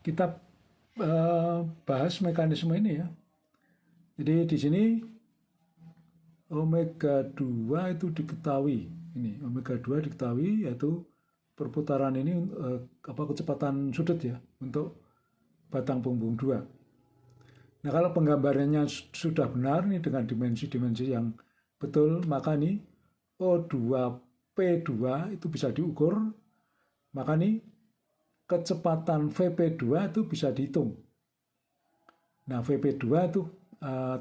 kita bahas mekanisme ini ya. Jadi di sini omega 2 itu diketahui. Ini omega 2 diketahui yaitu perputaran ini kecepatan sudut ya untuk batang punggung 2. Nah, kalau penggambarannya sudah benar nih dengan dimensi-dimensi yang betul, maka nih O2P2 itu bisa diukur, maka nih kecepatan VP2 itu bisa dihitung. Nah, VP2 itu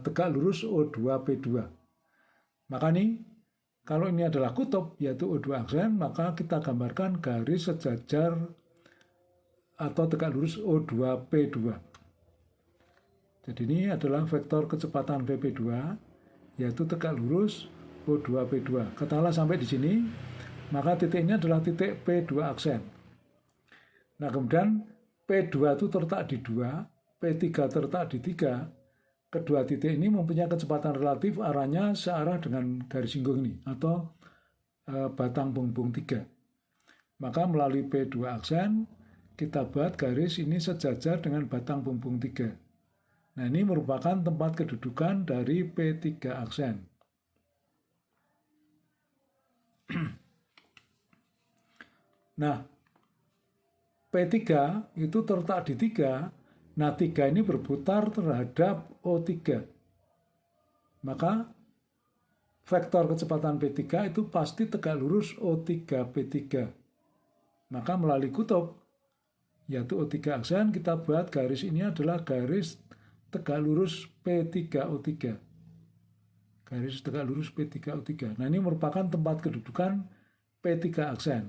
tegak lurus O2P2. Maka nih, kalau ini adalah kutub, yaitu O2 aksen, maka kita gambarkan garis sejajar atau tegak lurus O2P2. Jadi ini adalah vektor kecepatan VP2, yaitu tegak lurus O2P2. Katakanlah sampai di sini, maka titiknya adalah titik P2 aksen. Nah, kemudian P2 itu terletak di 2, P3 terletak di 3. Kedua titik ini mempunyai kecepatan relatif arahnya searah dengan garis singgung ini, atau batang punggung 3. Maka melalui P2 aksen, kita buat garis ini sejajar dengan batang punggung 3. Nah, ini merupakan tempat kedudukan dari P3 aksen. Nah, P3 itu terletak di 3. Nah, 3 ini berputar terhadap O3. Maka vektor kecepatan P3 itu pasti tegak lurus O3P3. Maka melalui kutub, yaitu O3 aksen, kita buat garis ini adalah garis tegak lurus P3O3. Garis tegak lurus P3O3. Nah, ini merupakan tempat kedudukan P3 aksen.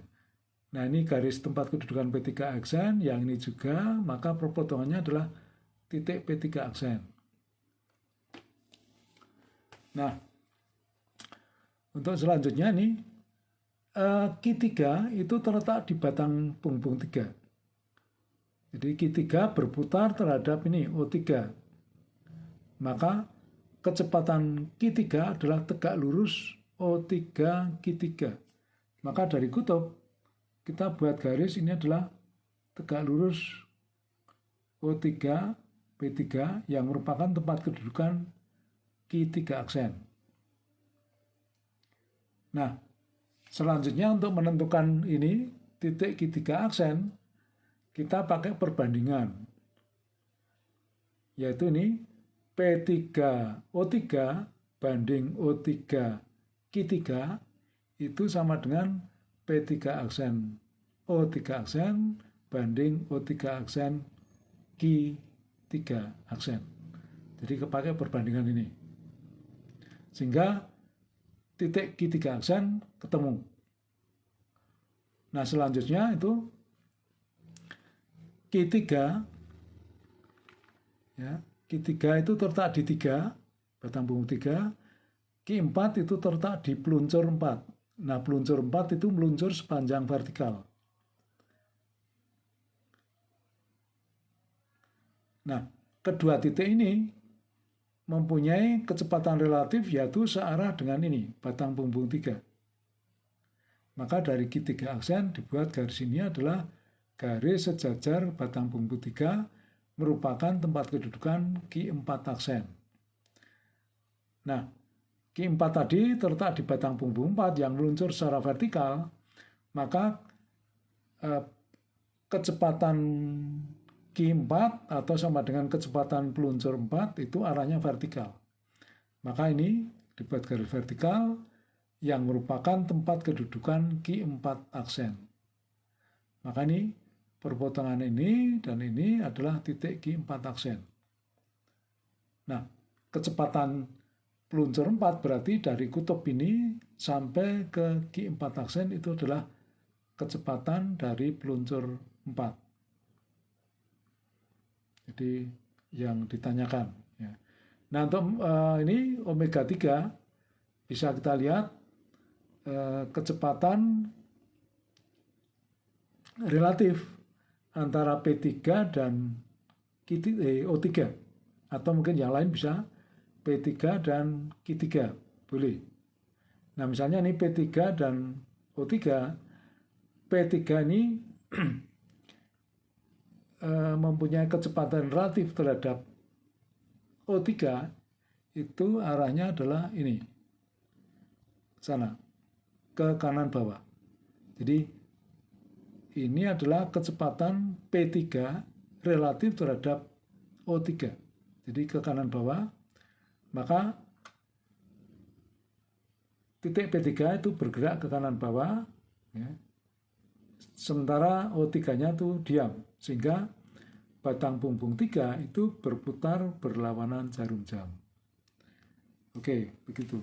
Nah, ini garis tempat kedudukan P3 aksen, yang ini juga, maka perpotongannya adalah titik P3 aksen. Nah, untuk selanjutnya nih, Q3 itu terletak di batang punggung 3. Jadi Q3 berputar terhadap ini O3. Maka kecepatan Q3 adalah tegak lurus O3 Q3. Maka dari kutub, kita buat garis ini adalah tegak lurus O3 P3 yang merupakan tempat kedudukan Q3 aksen. Nah, selanjutnya untuk menentukan ini titik Q3 aksen, kita pakai perbandingan, yaitu ini P3O3 banding O3 Q3 itu sama dengan P3 aksen O3 aksen banding O3 aksen Q3 aksen. Jadi kepakai perbandingan ini. Sehingga titik Q3 aksen ketemu. Nah, selanjutnya itu Q3 ya, Q3 itu terletak di 3, batang punggung 3. Q4 itu terletak di peluncur 4. Nah, peluncur 4 itu meluncur sepanjang vertikal. Nah, kedua titik ini mempunyai kecepatan relatif yaitu searah dengan ini, batang punggung 3. Maka dari Q3 aksen dibuat garis ini adalah garis sejajar batang punggung 3 merupakan tempat kedudukan Q4 aksen. Nah, Q4 tadi terletak di batang punggung 4 yang meluncur secara vertikal, maka kecepatan Q4 atau sama dengan kecepatan peluncur 4 itu arahnya vertikal. Maka ini dibuat garis vertikal yang merupakan tempat kedudukan Q4 aksen. Maka ini perpotongan ini dan ini adalah titik Q4 aksen. Nah, kecepatan peluncur 4 berarti dari kutub ini sampai ke Q4 aksen itu adalah kecepatan dari peluncur 4. Jadi yang ditanyakan. Ya. Nah, untuk ini omega 3 bisa kita lihat kecepatan relatif antara P3 dan O3. Atau mungkin yang lain bisa P3 dan Q3. Boleh. Nah, misalnya ini P3 dan O3. P3 ini mempunyai kecepatan relatif terhadap O3, itu arahnya adalah ini, sana, ke kanan bawah. Jadi ini adalah kecepatan P3 relatif terhadap O3. Jadi ke kanan bawah, maka titik P3 itu bergerak ke kanan bawah, ya. Sementara O3-nya itu diam, sehingga batang bumbung 3 itu berputar berlawanan jarum jam. Oke, begitu.